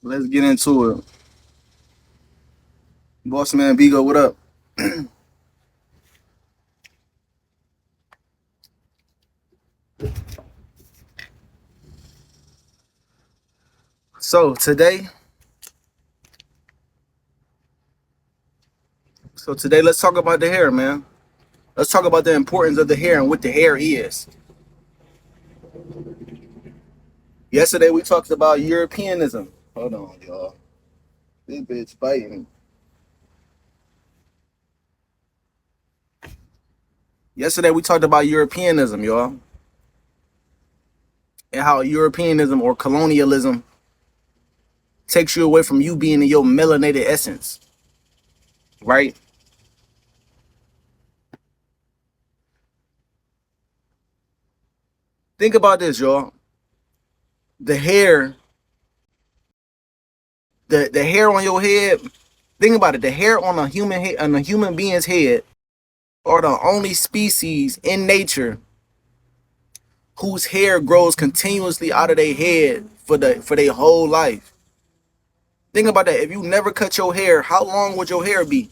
Let's get into it. Boss man Bigo, what up? So today, so today, let's talk about the hair, man. Let's talk about the importance of the hair and what the hair is. Yesterday we talked about Europeanism. Hold on, y'all. This bitch biting. Yesterday we talked about Europeanism, y'all, and how Europeanism or colonialism takes you away from you being in your melanated essence, right? Think about this, y'all. The hair, the hair on your head. Think about it. The hair on a human head, on a human being's head, are the only species in nature whose hair grows continuously out of their head for their whole life. Think about that. If you never cut your hair, how long would your hair be?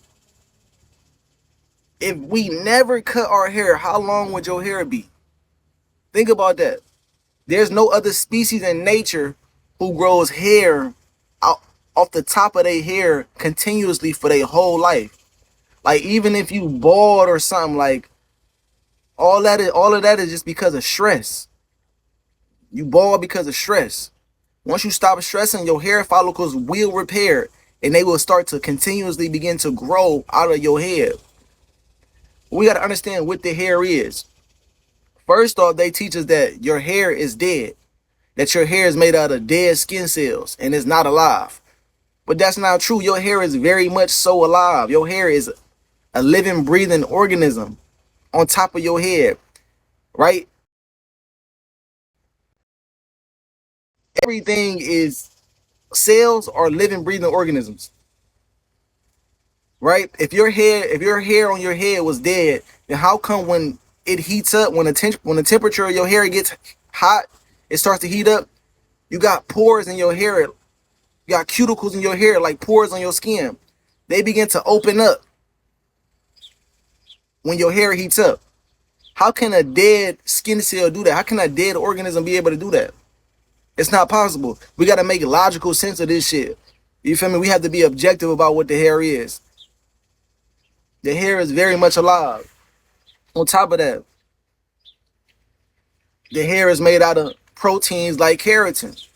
If we never cut our hair, how long would your hair be? Think about that. There's no other species in nature who grows hair out off the top of their hair continuously for their whole life. Like even if you bald or something, like all of that is just because of stress. You bald because of stress. Once you stop stressing, your hair follicles will repair and they will start to continuously begin to grow out of your head. We got to understand what the hair is. First off, they teach us that your hair is dead, that your hair is made out of dead skin cells and is not alive. But that's not true. Your hair is very much so alive. Your hair is a living, breathing organism on top of your head, right? Everything is cells are living, breathing organisms, right? If your hair on your head was dead, then how come when it heats up, when the temperature of your hair gets hot, it starts to heat up, you got pores in your hair, you got cuticles in your hair like pores on your skin. They begin to open up when your hair heats up. How can a dead skin cell do that? How can a dead organism be able to do that? It's not possible. We got to make logical sense of this shit. You feel me? We have to be objective about what the hair is. The hair is very much alive. On top of that, the hair is made out of proteins like keratin.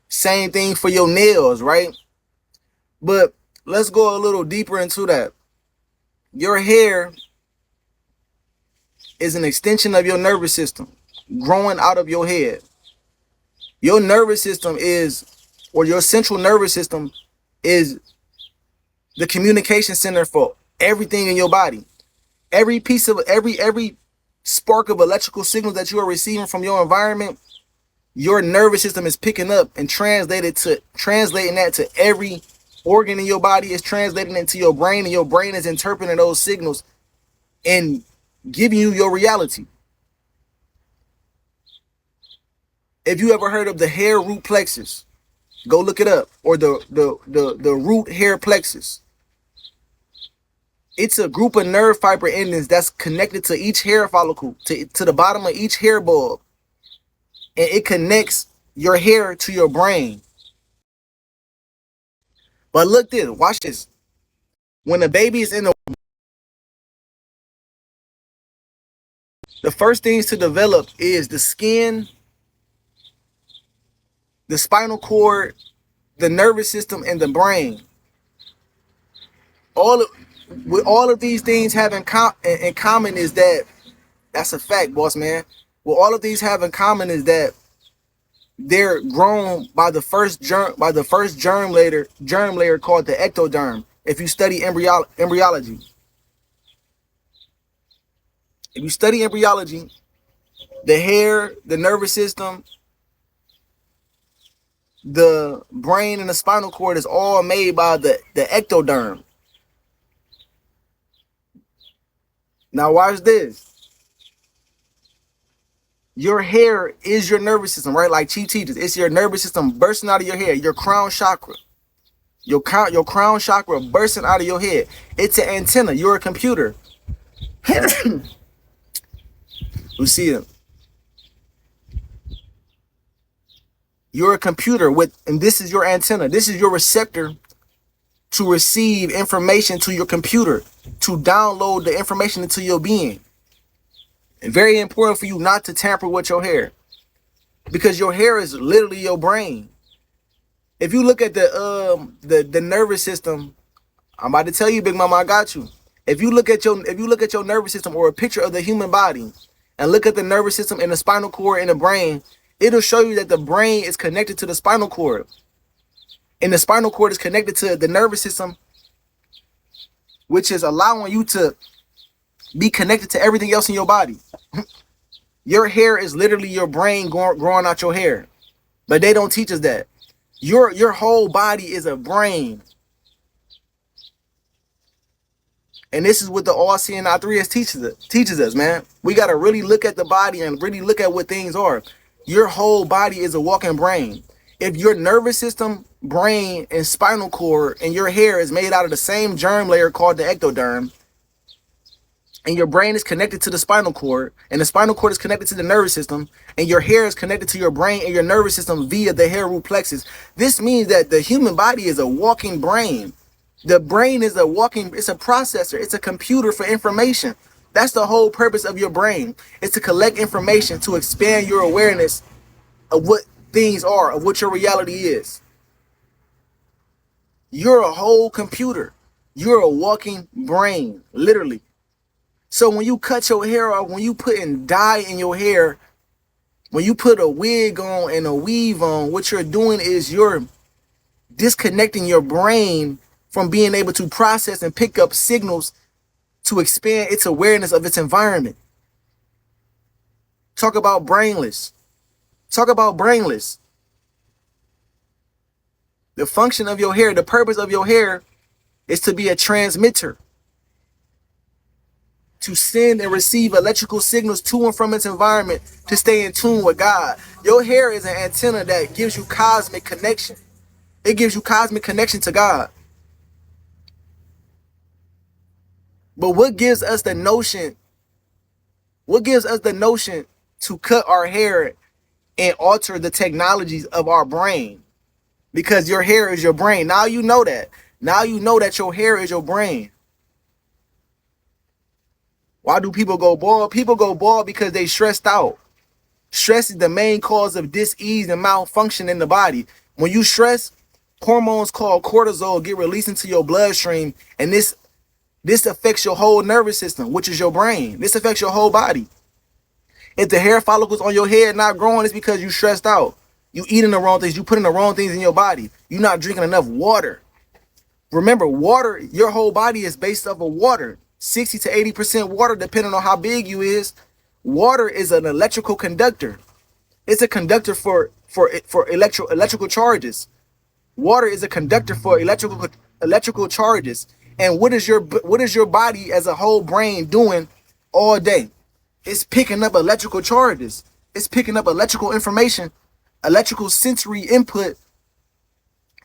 Same thing for your nails, right? But let's go a little deeper into that. Your hair is an extension of your nervous system growing out of your head. Your nervous system is, or your central nervous system is the communication center for everything in your body. Every piece of every spark of electrical signals that you are receiving from your environment, your nervous system is picking up and translating that to every organ in your body, is translating it to your brain, and your brain is interpreting those signals and giving you your reality. If you ever heard of the hair root plexus, go look it up, or the root hair plexus. It's a group of nerve fiber endings that's connected to each hair follicle, to the bottom of each hair bulb. And it connects your hair to your brain. But look this, watch this. When the baby is in the first things to develop is the skin, the spinal cord, the nervous system, and the brain. All of What all of these things have in common is that that's a fact, boss man. What all of these have in common is that they're grown by the first germ layer called the ectoderm. If you study embryology, the hair, the nervous system, the brain, and the spinal cord is all made by the ectoderm. Now watch this. Your hair is your nervous system, right? Like Chief teaches, it's your nervous system bursting out of your head, your crown chakra. Your crown chakra bursting out of your head. It's an antenna. You're a computer. You see it. You're a computer and this is your antenna. This is your receptor to receive information to your computer, to download the information into your being. And very important for you not to tamper with your hair, because your hair is literally your brain. If you look at the nervous system, I'm about to tell you, Big Mama, I got you. If you look at your nervous system, or a picture of the human body, and look at the nervous system and the spinal cord and the brain, it'll show you that the brain is connected to the spinal cord, and the spinal cord is connected to the nervous system, which is allowing you to be connected to everything else in your body. Your hair is literally your brain growing out your hair, but they don't teach us that. Your whole body is a brain. And this is what the all-seeing I3S teaches us, man. We got to really look at the body and really look at what things are. Your whole body is a walking brain. If your nervous system, brain, and spinal cord and your hair is made out of the same germ layer called the ectoderm, and your brain is connected to the spinal cord, and the spinal cord is connected to the nervous system, and your hair is connected to your brain and your nervous system via the hair root plexus, this means that the human body is a walking brain. The brain is it's a processor. It's a computer for information. That's the whole purpose of your brain. It's to collect information, to expand your awareness of what things are, of what your reality is. You're a whole computer. You're a walking brain, literally. So when you cut your hair off, when you put in dye in your hair, when you put a wig on and a weave on, what you're doing is you're disconnecting your brain from being able to process and pick up signals to expand its awareness of its environment. Talk about brainless. Talk about brainless. The function of your hair, the purpose of your hair is to be a transmitter, to send and receive electrical signals to and from its environment, to stay in tune with God. Your hair is an antenna that gives you cosmic connection. It gives you cosmic connection to God. But what gives us the notion to cut our hair and alter the technologies of our brain? Because your hair is your brain. Now you know that. Now you know that your hair is your brain. Why do people go bald? People go bald because they stressed out. Stress is the main cause of dis-ease and malfunction in the body. When you stress, hormones called cortisol get released into your bloodstream, and this affects your whole nervous system, which is your brain. This affects your whole body. If the hair follicles on your head not growing, it's because you stressed out. You eating the wrong things. You putting the wrong things in your body. You're not drinking enough water. Remember, water, your whole body is based off of water. 60 to 80% water, depending on how big you is. Water is an electrical conductor. It's a conductor for electrical charges. Water is a conductor for electrical charges. And what is your body as a whole brain doing all day? It's picking up electrical charges. It's picking up electrical information, electrical sensory input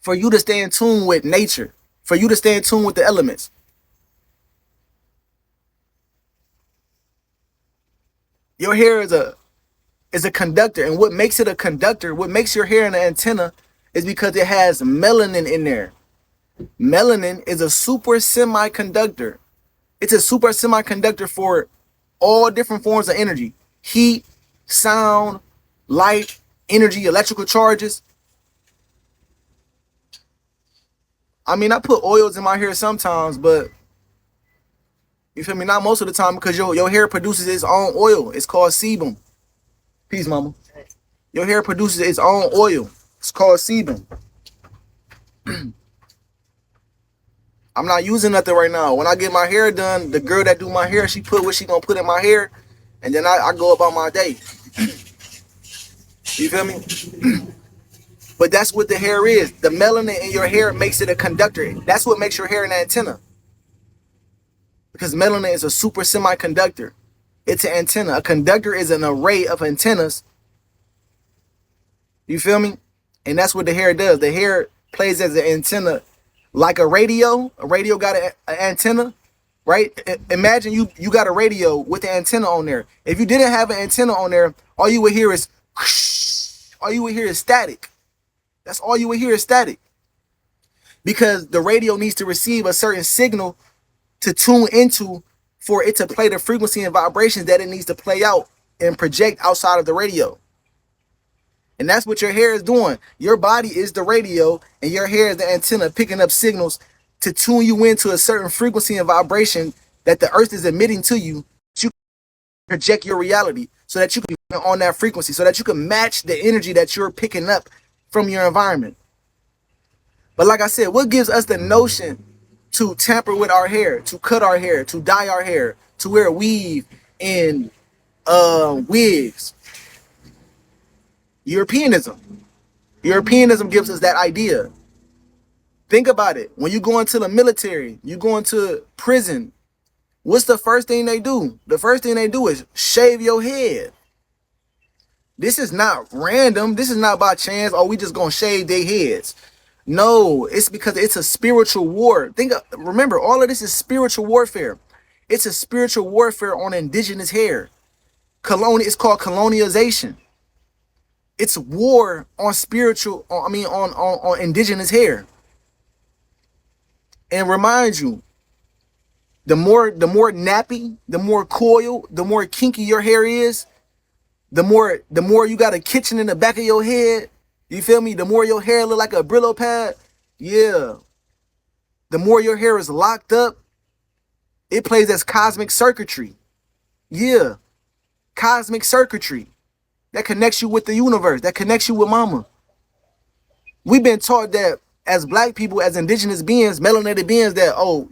for you to stay in tune with nature, for you to stay in tune with the elements. Your hair is a conductor, and what makes it a conductor, what makes your hair an antenna, is because it has melanin in there. Melanin is a super semiconductor. It's a super semiconductor for all different forms of energy: heat, sound, light, energy, electrical charges. I mean, I put oils in my hair sometimes, but you feel me? Not most of the time, because your hair produces its own oil. It's called sebum. Peace, mama. Your hair produces its own oil. It's called sebum. I'm not using nothing right now. When I get my hair done, the girl that do my hair, she put what she gonna put in my hair, and then I go about my day. You feel me? But that's what the hair is. The melanin in your hair makes it a conductor. That's what makes your hair an antenna. Because melanin is a super semiconductor. It's an antenna. A conductor is an array of antennas. You feel me? And that's what the hair does. The hair plays as an antenna, like a radio. A radio got an antenna, right? Imagine you got a radio with the antenna on there. If you didn't have an antenna on there, all you would hear is all you would hear is static. That's all you would hear is static. Because the radio needs to receive a certain signal to tune into for it to play the frequency and vibrations that it needs to play out and project outside of the radio. And that's what your hair is doing. Your body is the radio and your hair is the antenna picking up signals to tune you into a certain frequency and vibration that the earth is emitting to you. You project your reality so that you can be on that frequency, so that you can match the energy that you're picking up from your environment. But like I said, what gives us the notion to tamper with our hair, to cut our hair, to dye our hair, to wear weave and wigs? Europeanism. Europeanism gives us that idea. Think about it. When you go into the military, you go into prison, what's the first thing they do? The first thing they do is shave your head. This is not random. This is not by chance. Oh, we just gonna shave their heads. No, it's because it's a spiritual war. Remember, all of this is spiritual warfare. It's a spiritual warfare on indigenous hair. It's called colonialization. It's war on spiritual, on indigenous hair. And remind you, the more nappy, the more coil, the more kinky your hair is, the more you got a kitchen in the back of your head. You feel me? The more your hair look like a Brillo pad, yeah. The more your hair is locked up, it plays as cosmic circuitry. Yeah. Cosmic circuitry. That connects you with the universe. That connects you with mama. We've been taught that as black people, as indigenous beings, melanated beings, that, oh,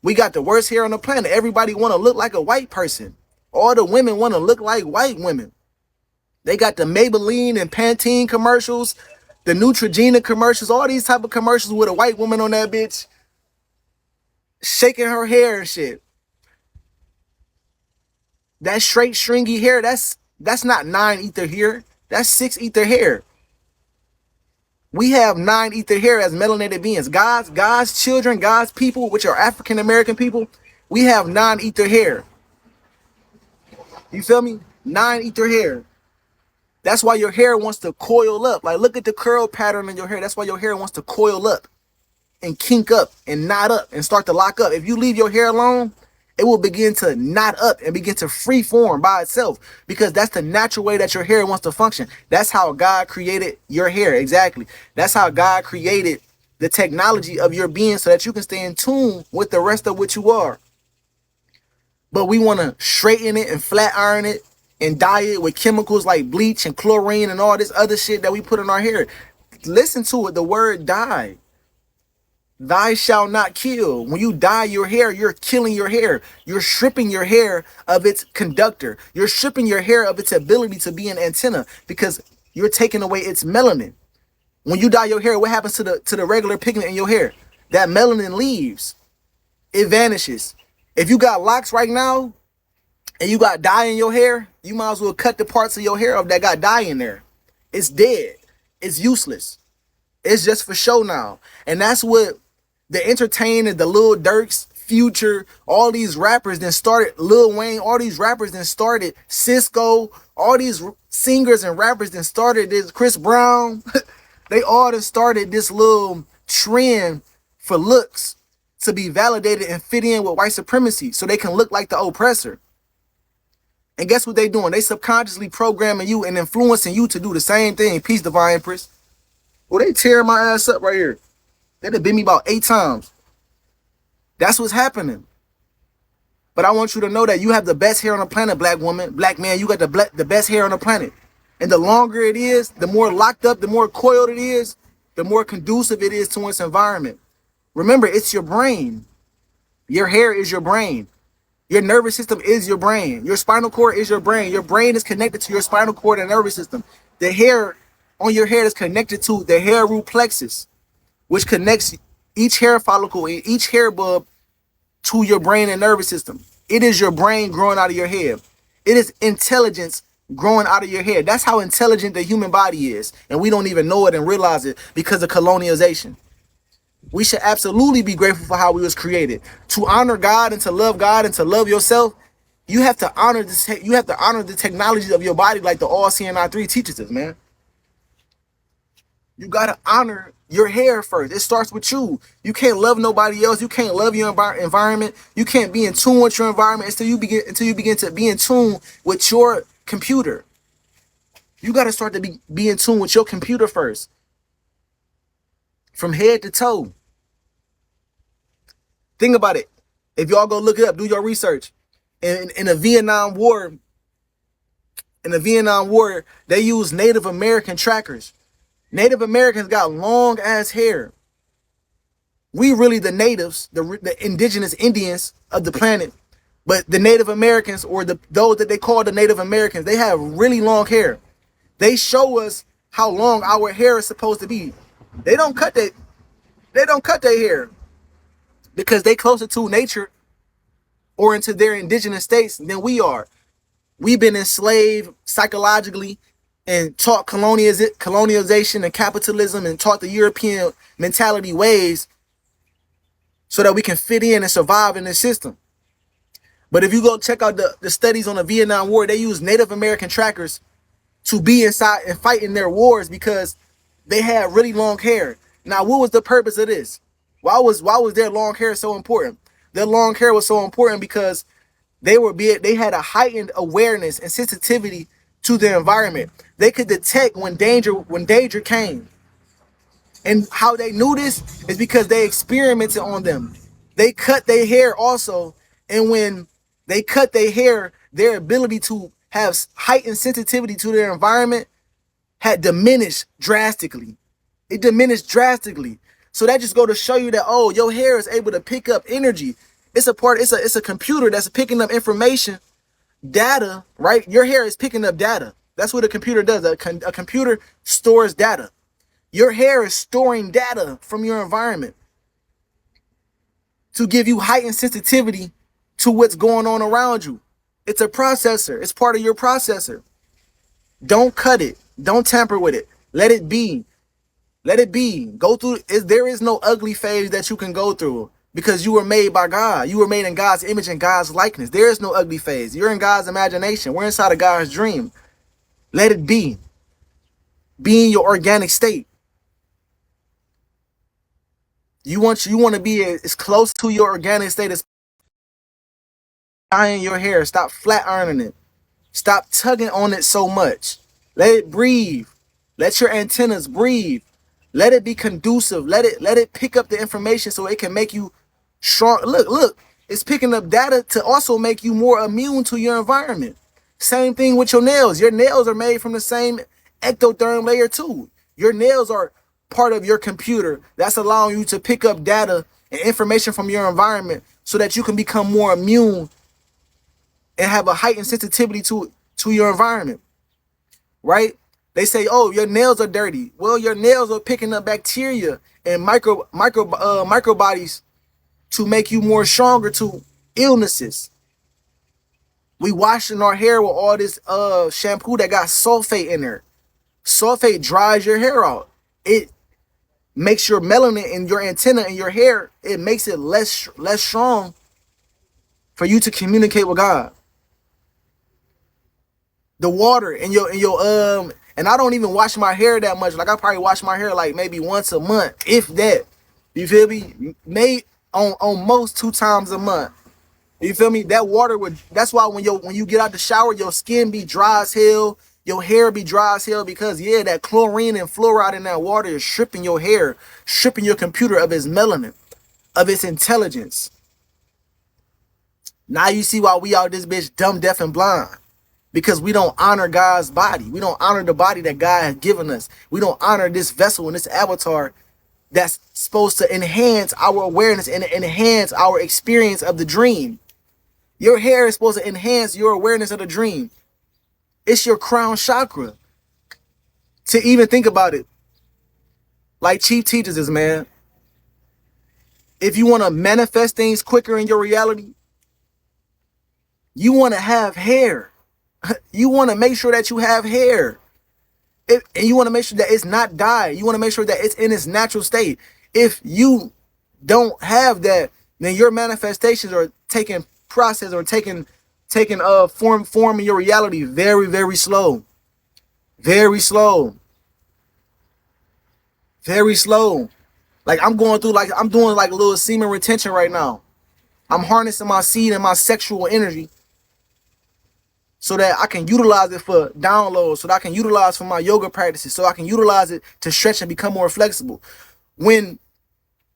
we got the worst hair on the planet. Everybody want to look like a white person. All the women want to look like white women. They got the Maybelline and Pantene commercials, the Neutrogena commercials, all these type of commercials with a white woman on that bitch shaking her hair and shit. That straight stringy hair, that's not 9 ether hair. That's 6 ether hair. We have 9 ether hair as melanated beings. God's children, God's people, which are African American people, we have 9 ether hair. You feel me? 9 ether hair. That's why your hair wants to coil up. Like, look at the curl pattern in your hair. That's why your hair wants to coil up and kink up and knot up and start to lock up. If you leave your hair alone, it will begin to knot up and begin to free form by itself, because that's the natural way that your hair wants to function. That's how God created your hair. Exactly. That's how God created the technology of your being, so that you can stay in tune with the rest of what you are. But we want to straighten it and flat iron it and dye it with chemicals like bleach and chlorine and all this other shit that we put in our hair. Listen to it. The word dye. Thou shalt not kill. When you dye your hair, you're killing your hair. You're stripping your hair of its conductor. You're stripping your hair of its ability to be an antenna, because you're taking away its melanin. When you dye your hair, what happens to the regular pigment in your hair? That melanin leaves. It vanishes. If you got locks right now and you got dye in your hair, you might as well cut the parts of your hair off that got dye in there. It's dead. It's useless. It's just for show now. And that's what the entertainers, the Lil Durks, Future, all these rappers then started, Lil Wayne, all these rappers then started, Cisco, all these singers and rappers then started this, Chris Brown, they all then started this little trend for looks to be validated and fit in with white supremacy so they can look like the oppressor. And guess what they doing? They subconsciously programming you and influencing you to do the same thing. Peace, Divine Empress. Well, they tearing my ass up right here. They done bit me about 8 times. That's what's happening. But I want you to know that you have the best hair on the planet, black woman, black man. You got the best hair on the planet. And the longer it is, the more locked up, the more coiled it is, the more conducive it is to its environment. Remember, it's your brain. Your hair is your brain. Your nervous system is your brain. Your spinal cord is your brain. Your brain is connected to your spinal cord and nervous system. The hair on your head is connected to the hair root plexus, which connects each hair follicle and each hair bulb to your brain and nervous system. It is your brain growing out of your head. It is intelligence growing out of your hair. That's how intelligent the human body is. And we don't even know it and realize it because of colonialization. We should absolutely be grateful for how we was created. To honor God and to love yourself, you have to honor this. You have to honor the technology of your body, like the All CNI 3 teaches us, man. You gotta honor your hair first. It starts with you. You can't love nobody else. You can't love your environment. You can't be in tune with your environment until you begin to be in tune with your computer. You gotta start to be in tune with your computer first, from head to toe. Think about it. If y'all go look it up, do your research. In the Vietnam War, they used Native American trackers. Native Americans got long ass hair. We really the natives, the indigenous Indians of the planet. But the Native Americans, or those that they call the Native Americans, they have really long hair. They show us how long our hair is supposed to be. They don't cut their hair because they closer to nature or into their indigenous states than we are. We've been enslaved psychologically and taught colonialization and capitalism, and taught the European mentality ways so that we can fit in and survive in this system. But if you go check out the studies on the Vietnam War, they use Native American trackers to be inside and fight in their wars because they had really long hair. Now, what was the purpose of this? Why was their long hair so important? Their long hair was so important because they had a heightened awareness and sensitivity to the environment. They could detect when danger came. And how they knew this is because they experimented on them. They cut their hair also, and when they cut their hair, their ability to have heightened sensitivity to their environment had diminished drastically. It diminished drastically. So that just go to show you that, oh, your hair is able to pick up energy. It's a computer that's picking up information, data, right? Your hair is picking up data. That's what a computer does. A computer stores data. Your hair is storing data from your environment to give you heightened sensitivity to what's going on around you. It's a processor. It's part of your processor. Don't cut it. Don't tamper with it. Let it be. Let it be. Go through. There is no ugly phase that you can go through because you were made by God. You were made in God's image and God's likeness. There is no ugly phase. You're in God's imagination. We're inside of God's dream. Let it be. Be in your organic state. You want to be as close to your organic state as iron your hair. Stop flat ironing it. Stop tugging on it so much. Let it breathe. Let your antennas breathe. Let it be conducive. Let it pick up the information so it can make you strong. Look, it's picking up data to also make you more immune to your environment. Same thing with your nails. Your nails are made from the same ectotherm layer too. Your nails are part of your computer that's allowing you to pick up data and information from your environment so that you can become more immune and have a heightened sensitivity to your environment, right? They say, oh, your nails are dirty. Well, your nails are picking up bacteria and microbodies to make you more stronger to illnesses. We washing our hair with all this shampoo that got sulfate in there. Sulfate dries your hair out. It makes your melanin in your antenna and your hair, it makes it less strong for you to communicate with God. The water in your and I don't even wash my hair that much. Like I probably wash my hair like maybe once a month, if that. You feel me? Maybe on most 2 times a month. You feel me? That water that's why when you get out the shower, your skin be dry as hell, your hair be dry as hell, because yeah, that chlorine and fluoride in that water is stripping your hair, stripping your computer of its melanin, of its intelligence. Now you see why we out this bitch dumb, deaf, and blind. Because we don't honor God's body. We don't honor the body that God has given us. We don't honor this vessel and this avatar that's supposed to enhance our awareness and enhance our experience of the dream. Your hair is supposed to enhance your awareness of the dream. It's your crown chakra. To even think about it, like Chief teaches us, man, if you want to manifest things quicker in your reality, you want to have hair. You want to make sure that you have hair. And you want to make sure that it's not dyed. You want to make sure that it's in its natural state. If you don't have that, then your manifestations are taking process or taking form in your reality very, very slow. Very slow. Very slow. Like I'm going through, like I'm doing like a little semen retention right now. I'm harnessing my seed and my sexual energy so that I can utilize it for downloads, so that I can utilize for my yoga practices, so I can utilize it to stretch and become more flexible. When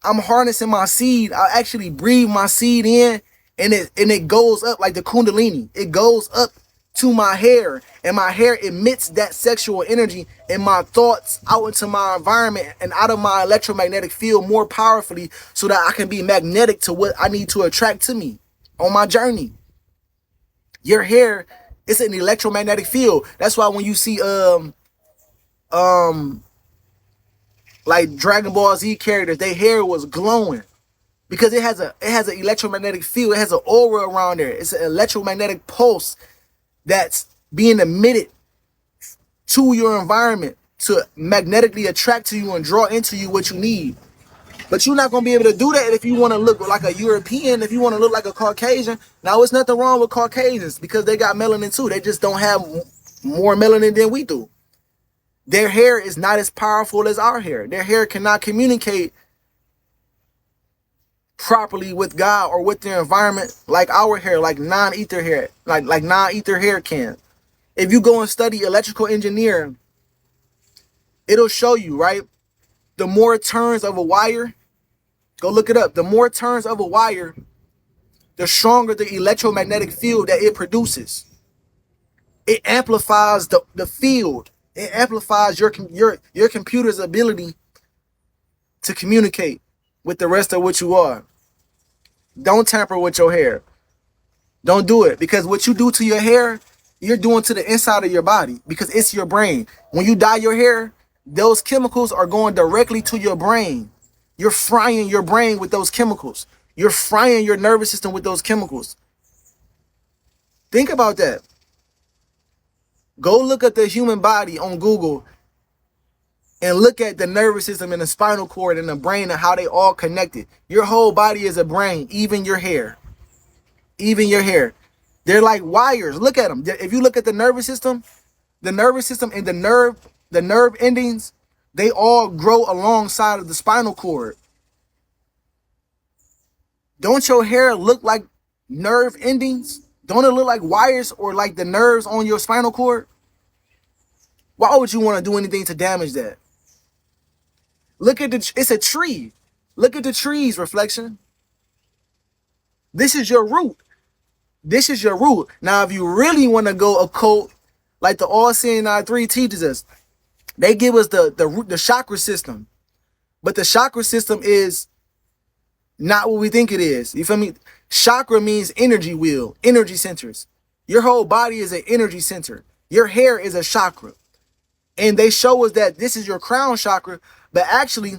I'm harnessing my seed, I actually breathe my seed in, and it goes up like the kundalini. It goes up to my hair, and my hair emits that sexual energy and my thoughts out into my environment and out of my electromagnetic field more powerfully, so that I can be magnetic to what I need to attract to me on my journey. Your hair, it's an electromagnetic field. That's why when you see like Dragon Ball Z characters, their hair was glowing because it has an electromagnetic field. It has an aura around there. It's an electromagnetic pulse that's being emitted to your environment to magnetically attract to you and draw into you what you need. But you're not going to be able to do that if you want to look like a European, if you want to look like a Caucasian. Now, there's nothing wrong with Caucasians because they got melanin too. They just don't have more melanin than we do. Their hair is not as powerful as our hair. Their hair cannot communicate properly with God or with their environment like our hair, like non-ether hair, like non-ether hair can. If you go and study electrical engineering, it'll show you, right? The more turns of a wire, go look it up. The more turns of a wire, the stronger the electromagnetic field that it produces. It amplifies the field. It amplifies your computer's ability to communicate with the rest of what you are. Don't tamper with your hair. Don't do it, because what you do to your hair, you're doing to the inside of your body, because it's your brain. When you dye your hair, those chemicals are going directly to your brain. You're frying your brain with those chemicals. You're frying your nervous system with those chemicals. Think about that. Go look at the human body on Google and look at the nervous system and the spinal cord and the brain and how they all connected. Your whole body is a brain, even your hair. Even your hair. They're like wires. Look at them. If you look at the nervous system and the nerve endings, they all grow alongside of the spinal cord. Don't your hair look like nerve endings? Don't it look like wires or like the nerves on your spinal cord? Why would you want to do anything to damage that? Look at it's a tree. Look at the trees, reflection. This is your root. This is your root. Now, if you really want to go occult, like the All-Seeing Eye 3 teaches us, they give us the chakra system. But the chakra system is not what we think it is. You feel me? Chakra means energy wheel, energy centers. Your whole body is an energy center. Your hair is a chakra. And they show us that this is your crown chakra, but actually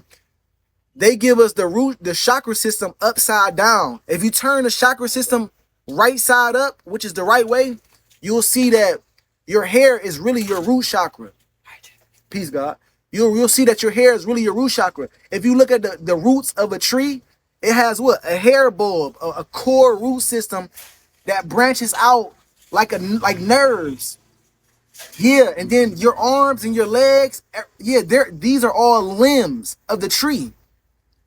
they give us the chakra system upside down. If you turn the chakra system right side up, which is the right way, you'll see that your hair is really your root chakra. Peace, God. You'll see that your hair is really your root chakra. If you look at the roots of a tree, it has what? A hair bulb, a core root system that branches out like nerves. Yeah, and then your arms and your legs, yeah, these are all limbs of the tree.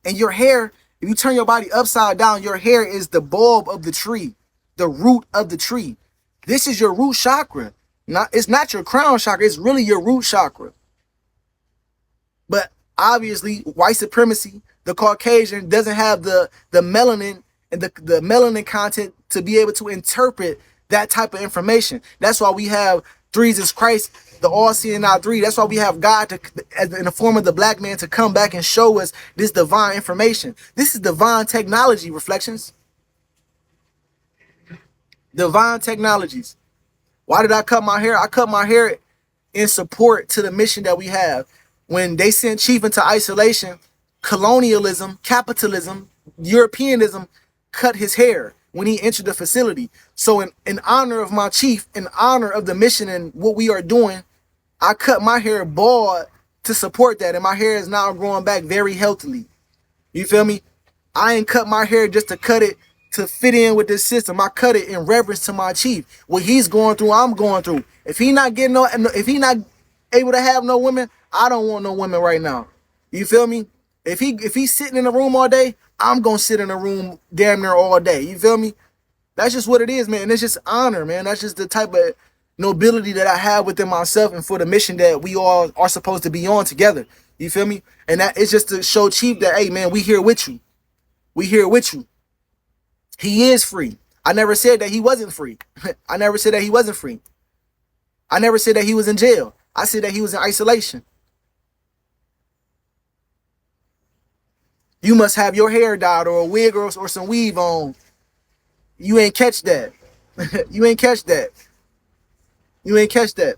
And your hair, if you turn your body upside down, your hair is the bulb of the tree, the root of the tree. This is your root chakra. It's not your crown chakra, it's really your root chakra. But obviously, white supremacy, the Caucasian, doesn't have the melanin and the melanin content to be able to interpret that type of information. That's why we have Jesus Christ, the All-Seeing Eye 3. That's why we have God in the form of the black man to come back and show us this divine information. This is divine technology, reflections. Divine technologies. Why did I cut my hair? I cut my hair in support to the mission that we have. When they sent Chief into isolation, colonialism, capitalism, Europeanism cut his hair. when he entered the facility. So in honor of my chief, in honor of the mission and what we are doing, I cut my hair bald to support that. And my hair is now growing back very healthily. You feel me? I ain't cut my hair just to cut it to fit in with this system. I cut it in reverence to my chief. What he's going through, I'm going through. If he not able to have no women, I don't want no women right now. You feel me? If he's sitting in the room all day, I'm gonna sit in the room damn near all day. You feel me? That's just what it is, man. And it's just honor, man. That's just the type of nobility that I have within myself and for the mission that we all are supposed to be on together. You feel me? And that it's just to show Chief that, hey, man, we here with you. We here with you. He is free. I never said that he wasn't free. I never said that he wasn't free. I never said that he was in jail. I said that he was in isolation. You must have your hair dyed or a wig or some weave on. You ain't catch that. You ain't catch that. You ain't catch that.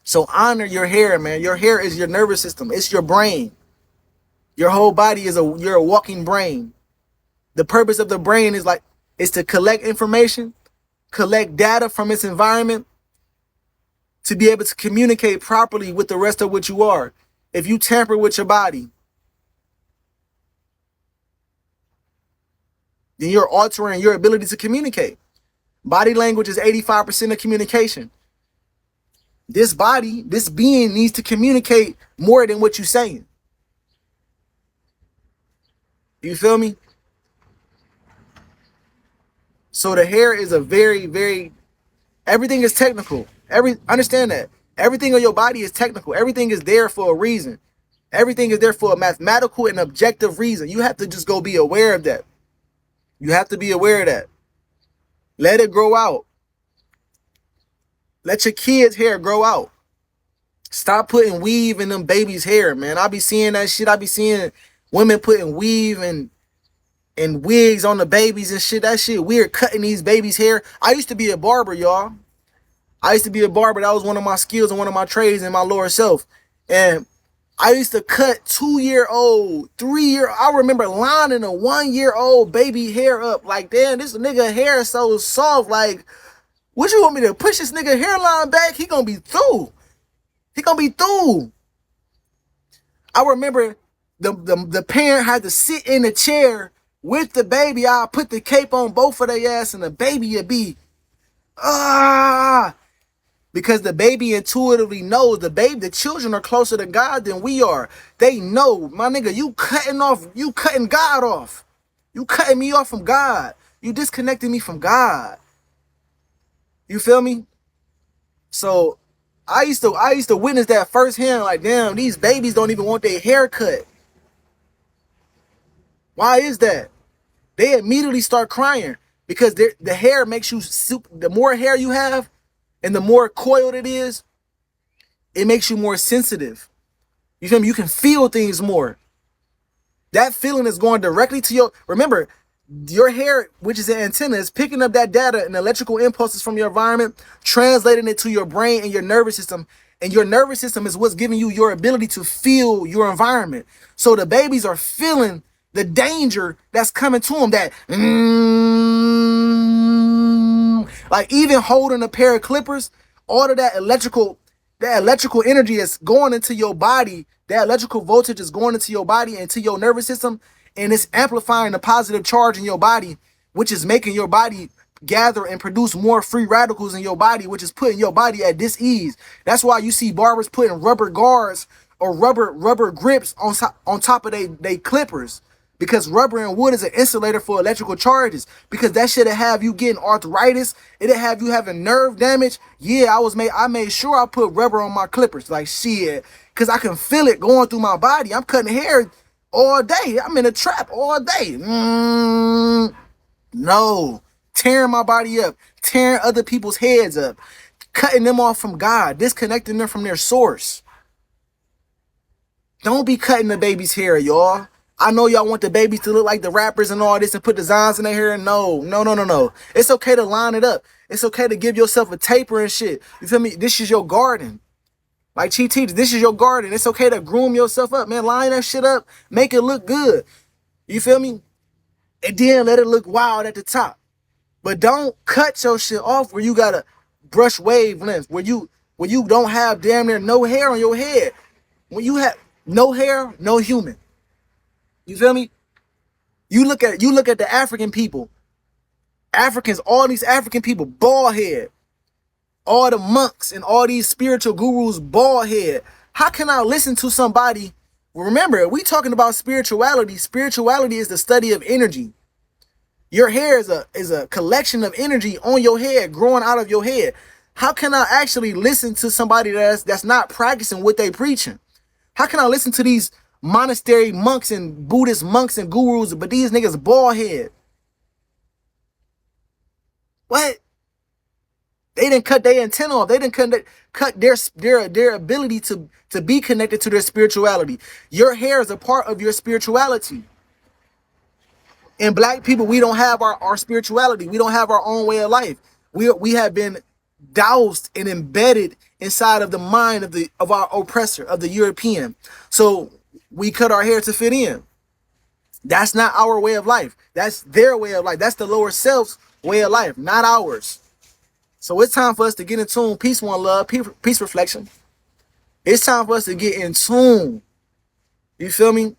So honor your hair, man. Your hair is your nervous system. It's your brain. Your whole body you're a walking brain. The purpose of the brain is to collect information, collect data from its environment, to be able to communicate properly with the rest of what you are. If you tamper with your body, then you're altering your ability to communicate. Body language is 85% of communication. This body, this being needs to communicate more than what you're saying. You feel me? So the hair is a very, very, everything is technical. Understand that. Everything on your body is technical. Everything is there for a reason. Everything is there for a mathematical and objective reason. You have to just go be aware of that. You have to be aware of that. Let it grow out. Let your kids' hair grow out. Stop putting weave in them babies' hair, man. I be seeing that shit. I be seeing women putting weave and wigs on the babies and shit. That shit weird, cutting these babies' hair. I used to be a barber, y'all. I used to be a barber. That was one of my skills and one of my trades in my lower self. And I used to cut 2-year-old, 3-year. I remember lining a 1-year-old baby hair up. Like, damn, this nigga hair is so soft. Like, what you want me to push this nigga hairline back? He gonna be through. He gonna be through. I remember the parent had to sit in the chair with the baby. I put the cape on both of their ass and the baby would be, because the baby intuitively knows the children are closer to God than we are. They know, my nigga, you cutting God off. You cutting me off from God. You disconnecting me from God. You feel me? So I used to witness that firsthand. Like, damn, these babies don't even want their hair cut. Why is that? They immediately start crying because the hair makes you the more hair you have and the more coiled it is, it makes you more sensitive. You feel me? You can feel things more. That feeling is going directly to remember, your hair, which is an antenna, is picking up that data and electrical impulses from your environment, translating it to your brain and your nervous system. And your nervous system is what's giving you your ability to feel your environment. So the babies are feeling the danger that's coming to them. Like even holding a pair of clippers, all of that electrical energy is going into your body. That electrical voltage is going into your body and to your nervous system, and it's amplifying the positive charge in your body, which is making your body gather and produce more free radicals in your body, which is putting your body at dis-ease. That's why you see barbers putting rubber guards or rubber grips on top of they clippers, because rubber and wood is an insulator for electrical charges, because that shit'll have you getting arthritis. It'll have you having nerve damage. Yeah, I made sure I put rubber on my clippers, like shit, because I can feel it going through my body. I'm cutting hair all day. I'm in a trap all day. No. Tearing my body up, tearing other people's heads up, cutting them off from God, disconnecting them from their source. Don't be cutting the baby's hair, y'all. I know y'all want the babies to look like the rappers and all this and put designs in their hair. No. It's okay to line it up. It's okay to give yourself a taper and shit. You feel me? This is your garden. Like Chi teaches, this is your garden. It's okay to groom yourself up, man. Line that shit up. Make it look good. You feel me? And then let it look wild at the top. But don't cut your shit off where you gotta brush wavelengths, where you don't have damn near no hair on your head. When you have no hair, no human. You feel me? You look at the African people. Africans, all these African people, bald head. All the monks and all these spiritual gurus, bald head. How can I listen to somebody? Remember, we talking about spirituality. Spirituality is the study of energy. Your hair is a collection of energy on your head, growing out of your head. How can I actually listen to somebody that's not practicing what they preaching? How can I listen to these monastery monks and Buddhist monks and gurus, but these niggas bald head? What? They didn't cut their antenna off. They didn't cut their ability to be connected to their spirituality. Your hair is a part of your spirituality. And black people, we don't have our spirituality. We don't have our own way of life. We have been doused and embedded inside of the mind of our oppressor, of the European. So we cut our hair to fit in. That's not our way of life. That's their way of life. That's the lower self's way of life, not ours. So it's time for us to get in tune. Peace, one love, peace reflection. It's time for us to get in tune. You feel me?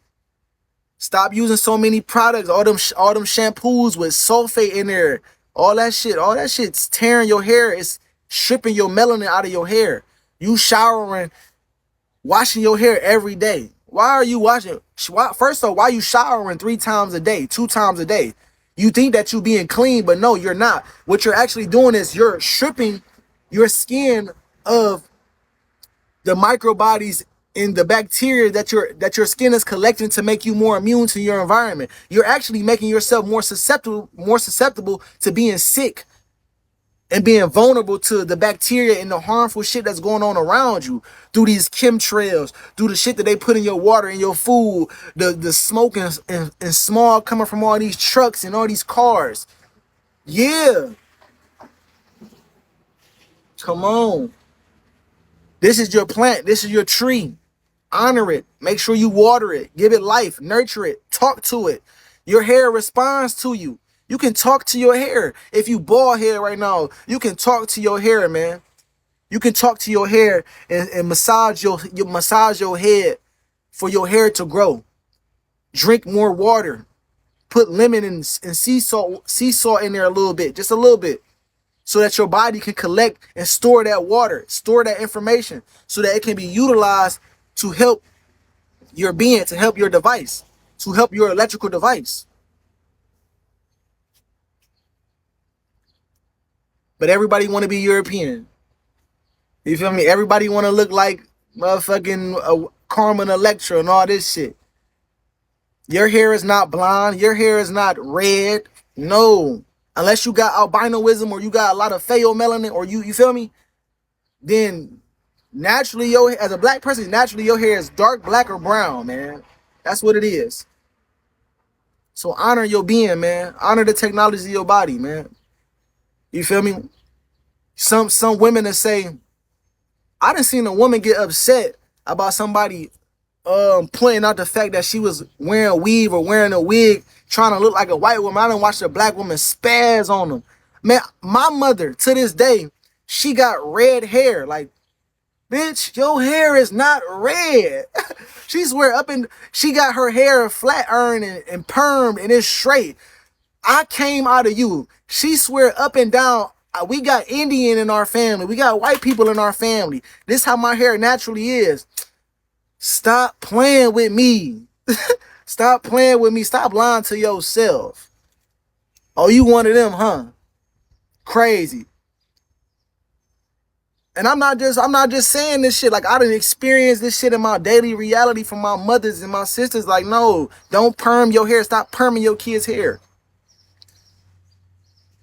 Stop using so many products, all them shampoos with sulfate in there. All that shit's tearing your hair. It's stripping your melanin out of your hair. You showering, washing your hair every day. Why are you washing? First of all, why are you showering 3 times a day, 2 times a day? You think that you're being clean, but no, you're not. What you're actually doing is you're stripping your skin of the microbodies and the bacteria that your skin is collecting to make you more immune to your environment. You're actually making yourself more susceptible to being sick and being vulnerable to the bacteria and the harmful shit that's going on around you through these chemtrails, through the shit that they put in your water, in your food, the smoke and smog coming from all these trucks and all these cars. Yeah. Come on. This is your plant. This is your tree. Honor it. Make sure you water it. Give it life. Nurture it. Talk to it. Your hair responds to you. You can talk to your hair. If you bald head right now, you can talk to your hair, man. You can talk to your hair and massage your head for your hair to grow. Drink more water. Put lemon and sea salt in there a little bit, just a little bit, so that your body can collect and store that water, store that information, so that it can be utilized to help your being, to help your device, to help your electrical device. But everybody want to be European. You feel me? Everybody want to look like motherfucking Carmen Electra and all this shit. Your hair is not blonde. Your hair is not red. No. Unless you got albinoism or you got a lot of pheomelanin or you feel me? Then naturally, as a black person, naturally your hair is dark, black, or brown, man. That's what it is. So honor your being, man. Honor the technology of your body, man. You feel me? Some women that say, I done seen a woman get upset about somebody pointing out the fact that she was wearing a weave or wearing a wig, trying to look like a white woman. I done watched a black woman spaz on them. Man, my mother, to this day, she got red hair. Like, bitch, your hair is not red. She got her hair flat ironed and permed and it's straight. I came out of you. She swear up and down, we got Indian in our family. We got white people in our family. This is how my hair naturally is. Stop playing with me. Stop playing with me. Stop lying to yourself. Oh, you one of them, huh? Crazy. And I'm not just saying this shit. Like, I done experienced this shit in my daily reality from my mothers and my sisters. Like, no, don't perm your hair. Stop perming your kids' hair.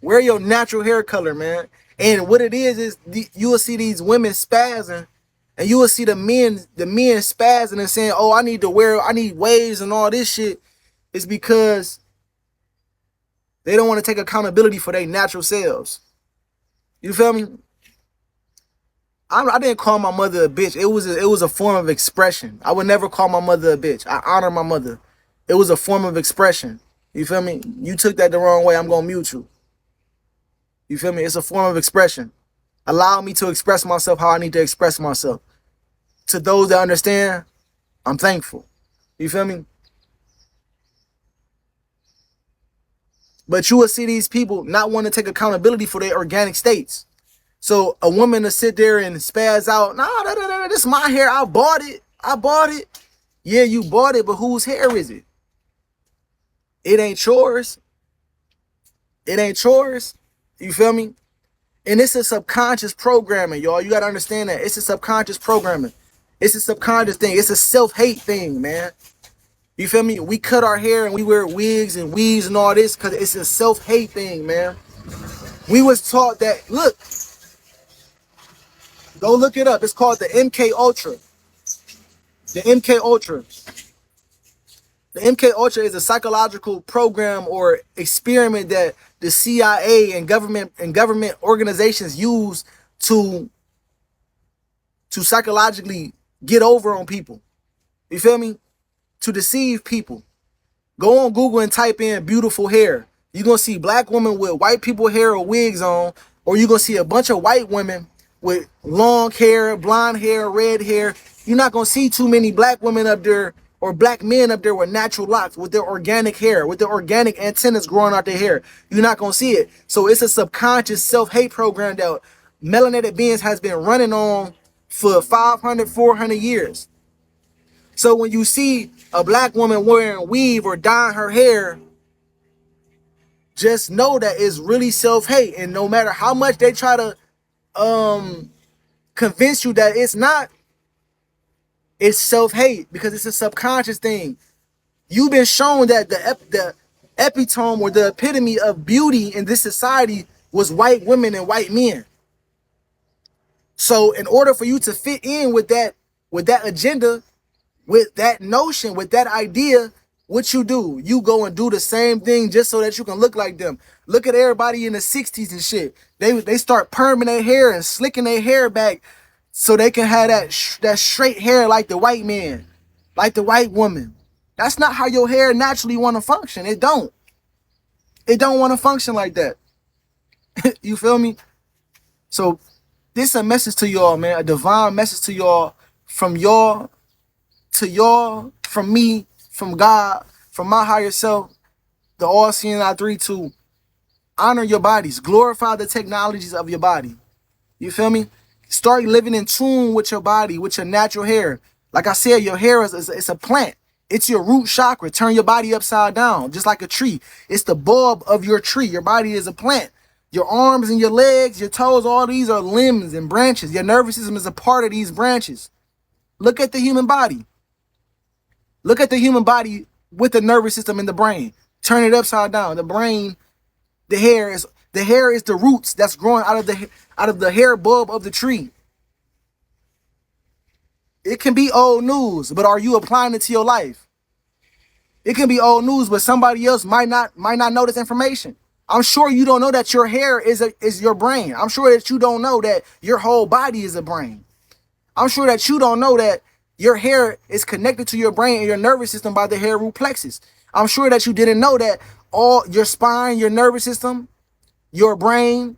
Wear your natural hair color, man. And what it is you will see these women spazzing, and you will see the men spazzing and saying, oh, I need waves and all this shit. It's because they don't want to take accountability for their natural selves. You feel me? I didn't call my mother a bitch. It was a form of expression. I would never call my mother a bitch. I honor my mother. It was a form of expression. You feel me? You took that the wrong way, I'm gonna mute you. You feel me? It's a form of expression. Allow me to express myself how I need to express myself. To those that understand, I'm thankful. You feel me? But you will see these people not want to take accountability for their organic states. So a woman to sit there and spaz out, nah, this is my hair. I bought it. I bought it. Yeah, you bought it, but whose hair is it? It ain't yours. It ain't yours. You feel me? And it's a subconscious programming, y'all. You got to understand that. It's a subconscious programming. It's a subconscious thing. It's a self-hate thing, man. You feel me? We cut our hair and we wear wigs and weaves and all this because it's a self-hate thing, man. We was taught that, look, go look it up. It's called the MK Ultra. The MK Ultra. The MK Ultra is a psychological program or experiment that the CIA and government organizations use to psychologically get over on people. You feel me? To deceive people. Go on Google and type in beautiful hair. You're going to see black women with white people hair or wigs on, or you're going to see a bunch of white women with long hair, blonde hair, red hair. You're not going to see too many black women up there or black men up there with natural locks, with their organic hair, with their organic antennas growing out their hair. You're not going to see it. So it's a subconscious self-hate program that melanated beings has been running on for 500, 400 years. So when you see a black woman wearing weave or dyeing her hair, just know that it's really self-hate. And no matter how much they try to convince you that it's not, it's self-hate because it's a subconscious thing. You've been shown that the epitome or the epitome of beauty in this society was white women and white men. So in order for you to fit in with that agenda, with that notion, with that idea, what you do? You go and do the same thing just so that you can look like them. Look at everybody in the 60s and shit. They start perming their hair and slicking their hair back so they can have that straight hair like the white man, like the white woman. That's not how your hair naturally want to function. It don't. It don't want to function like that. You feel me? So this is a message to y'all, man. A divine message to y'all, from y'all to y'all, from me, from God, from my higher self, the all-seeing I-3, to honor your bodies. Glorify the technologies of your body. You feel me? Start living in tune with your body, with your natural hair. Like I said, your hair is a plant. It's your root chakra. Turn your body upside down, just like a tree. It's the bulb of your tree. Your body is a plant. Your arms and your legs, your toes, all these are limbs and branches. Your nervous system is a part of these branches. Look at the human body. Look at the human body with the nervous system and the brain. Turn it upside down. The brain, the hair is the roots that's growing out of the hair bulb of the tree. It can be old news, but are you applying it to your life? It can be old news, but somebody else might not know this information. I'm sure you don't know that your hair is your brain. I'm sure that you don't know that your whole body is a brain. I'm sure that you don't know that your hair is connected to your brain and your nervous system by the hair root plexus. I'm sure that you didn't know that all your spine, your nervous system, your brain,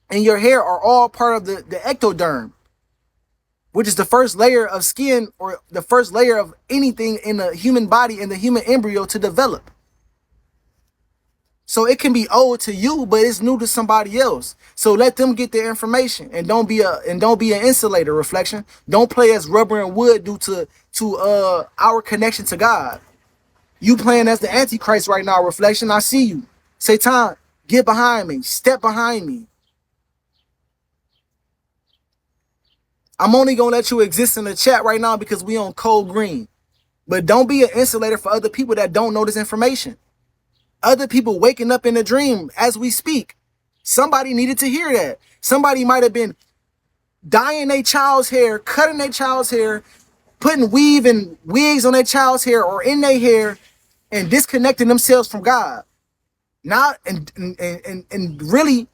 and your hair are all part of the ectoderm, which is the first layer of skin or the first layer of anything in the human body and the human embryo to develop. So it can be old to you, but it's new to somebody else. So let them get their information and don't be an insulator. Reflection. Don't play as rubber and wood due to our connection to God. You playing as the Antichrist right now. Reflection. I see you. Satan, get behind me. Step behind me. I'm only gonna let you exist in the chat right now because we on code green. But don't be an insulator for other people that don't know this information. Other people waking up in a dream as we speak. Somebody needed to hear that. Somebody might have been dyeing their child's hair, cutting their child's hair, putting weave and wigs on their child's hair or in their hair, and disconnecting themselves from God. Not and really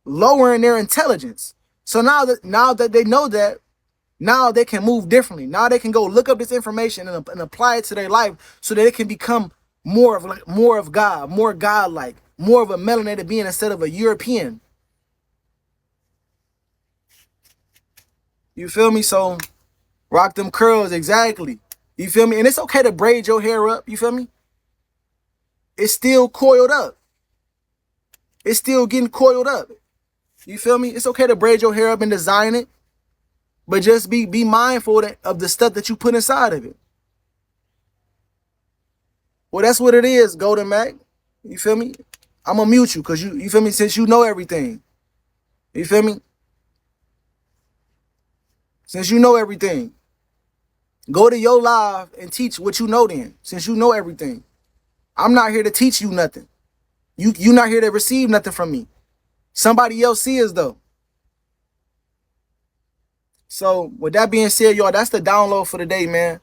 lowering their intelligence. So now that they know that, now they can move differently. Now they can go look up this information and apply it to their life so that it can become more of God, more godlike, more of a melanated being instead of a European. You feel me? So rock them curls, exactly. You feel me? And it's okay to braid your hair up. You feel me? It's still coiled up. It's still getting coiled up. You feel me? It's okay to braid your hair up and design it, but just be mindful of the stuff that you put inside of it. Well, that's what it is, Golden Mac. You feel me? I'm gonna mute you because you feel me, since you know everything. You feel me? Since you know everything. Go to your live and teach what you know then, since you know everything. I'm not here to teach you nothing. You not here to receive nothing from me. Somebody else sees though. So with that being said, y'all, that's the download for the day, man.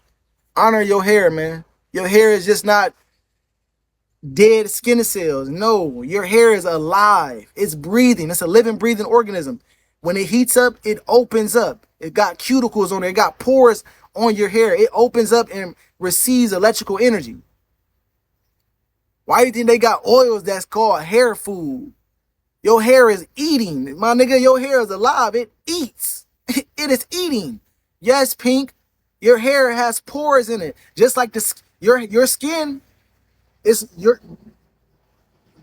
Honor your hair, man. Your hair is just not dead skin cells. No, your hair is alive. It's breathing. It's a living, breathing organism. When it heats up, it opens up. It got cuticles on it. It got pores on your hair. It opens up and receives electrical energy. Why do you think they got oils that's called hair food? Your hair is eating. My nigga, your hair is alive. It eats. It is eating. Yes, Pink. Your hair has pores in it. Just like your skin is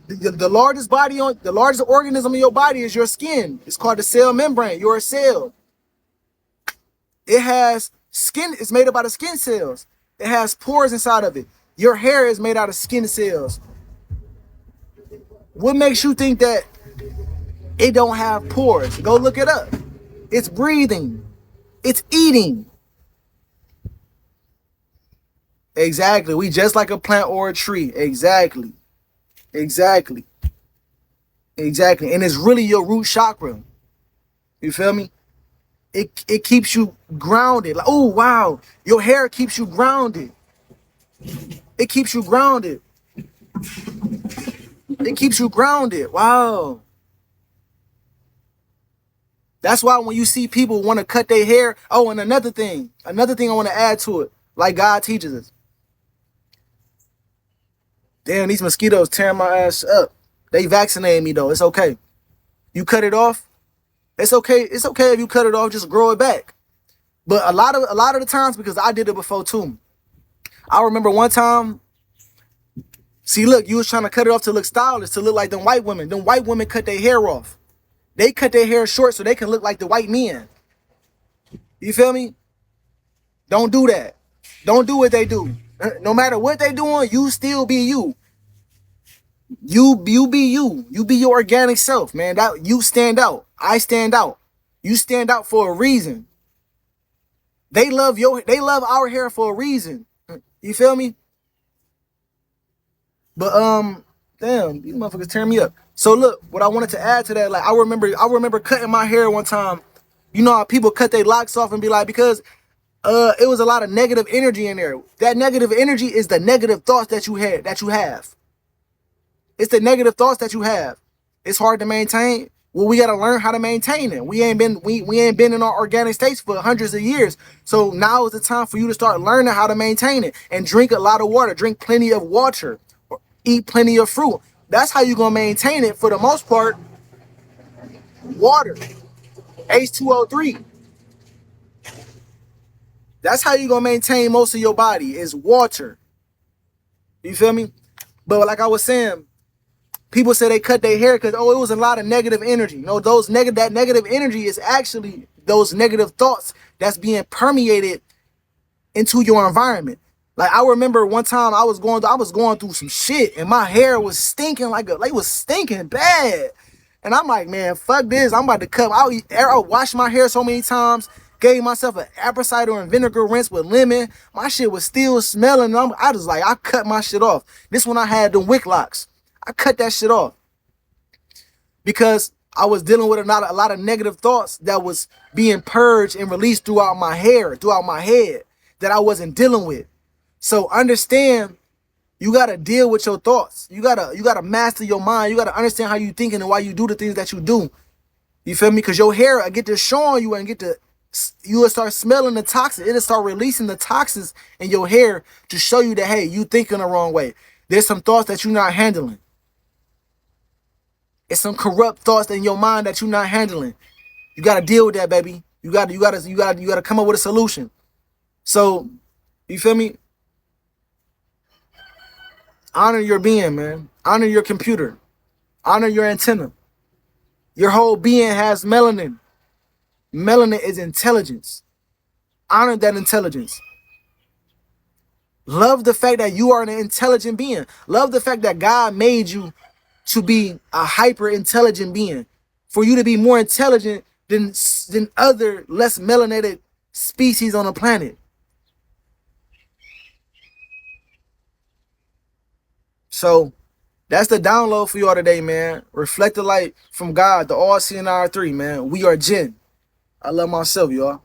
the largest the largest organism in your body is your skin. It's called the cell membrane. You're a cell. It has skin. It's made up out of skin cells. It has pores inside of it. Your hair is made out of skin cells. What makes you think that it don't have pores? Go look it up. It's breathing. It's eating. Exactly. We just like a plant or a tree. Exactly. Exactly. Exactly. And it's really your root chakra. You feel me? It keeps you grounded. Like, oh wow, your hair keeps you grounded. It keeps you grounded. It keeps you grounded. Wow. That's why when you see people want to cut their hair. Oh, and another thing I want to add to it, like God teaches us. Damn, these mosquitoes tearing my ass up. They vaccinated me though. It's okay. You cut it off. It's okay. It's okay if you cut it off. Just grow it back. But a lot of the times, because I did it before too. I remember one time. See, look, you was trying to cut it off to look stylish, to look like them white women. Them white women cut their hair off. They cut their hair short so they can look like the white men. You feel me? Don't do that. Don't do what they do. No matter what they doing, you still be you. You be you. You be your organic self, man. That you stand out. I stand out. You stand out for a reason. They love our hair for a reason. You feel me? But damn, these motherfuckers tear me up. So look, what I wanted to add to that, like I remember cutting my hair one time. You know how people cut their locks off and be like, because it was a lot of negative energy in there. That negative energy is the negative thoughts that you have. It's the negative thoughts that you have. It's hard to maintain. Well, we gotta learn how to maintain it. We ain't been in our organic states for hundreds of years. So now is the time for you to start learning how to maintain it and drink a lot of water. Drink plenty of water. Or eat plenty of fruit. That's how you're gonna maintain it for the most part. Water. H2O3. That's how you're gonna maintain most of your body is water. You feel me? But like I was saying, people say they cut their hair because, oh, it was a lot of negative energy. No, that negative energy is actually those negative thoughts that's being permeated into your environment. Like I remember one time I was going through some shit and my hair was stinking like it was stinking bad. And I'm like, man, fuck this. I'm about to cut. I'll wash my hair so many times. Gave myself an apple cider and vinegar rinse with lemon. My shit was still smelling. I cut my shit off. This one I had the wick locks. I cut that shit off because I was dealing with a lot of negative thoughts that was being purged and released throughout my hair, throughout my head that I wasn't dealing with. So understand, you gotta deal with your thoughts. You gotta master your mind. You gotta understand how you thinking and why you do the things that you do. You feel me? Because your hair, I get to showing you and you will start smelling the toxins. It'll start releasing the toxins in your hair to show you that, hey, you thinking the wrong way. There's some thoughts that you're not handling. It's some corrupt thoughts in your mind that you're not handling. You got to deal with that, baby. You gotta come up with a solution. So, you feel me? Honor your being, man. Honor your computer. Honor your antenna. Your whole being has melanin. Melanin is intelligence. Honor that intelligence. Love the fact that you are an intelligent being. Love the fact that God made you to be a hyper intelligent being. For you to be more intelligent than other less melanated species on the planet. So that's the download for y'all today, man. Reflect the light from God, the all-seeing R3, man. We are Jinn. I love myself, y'all.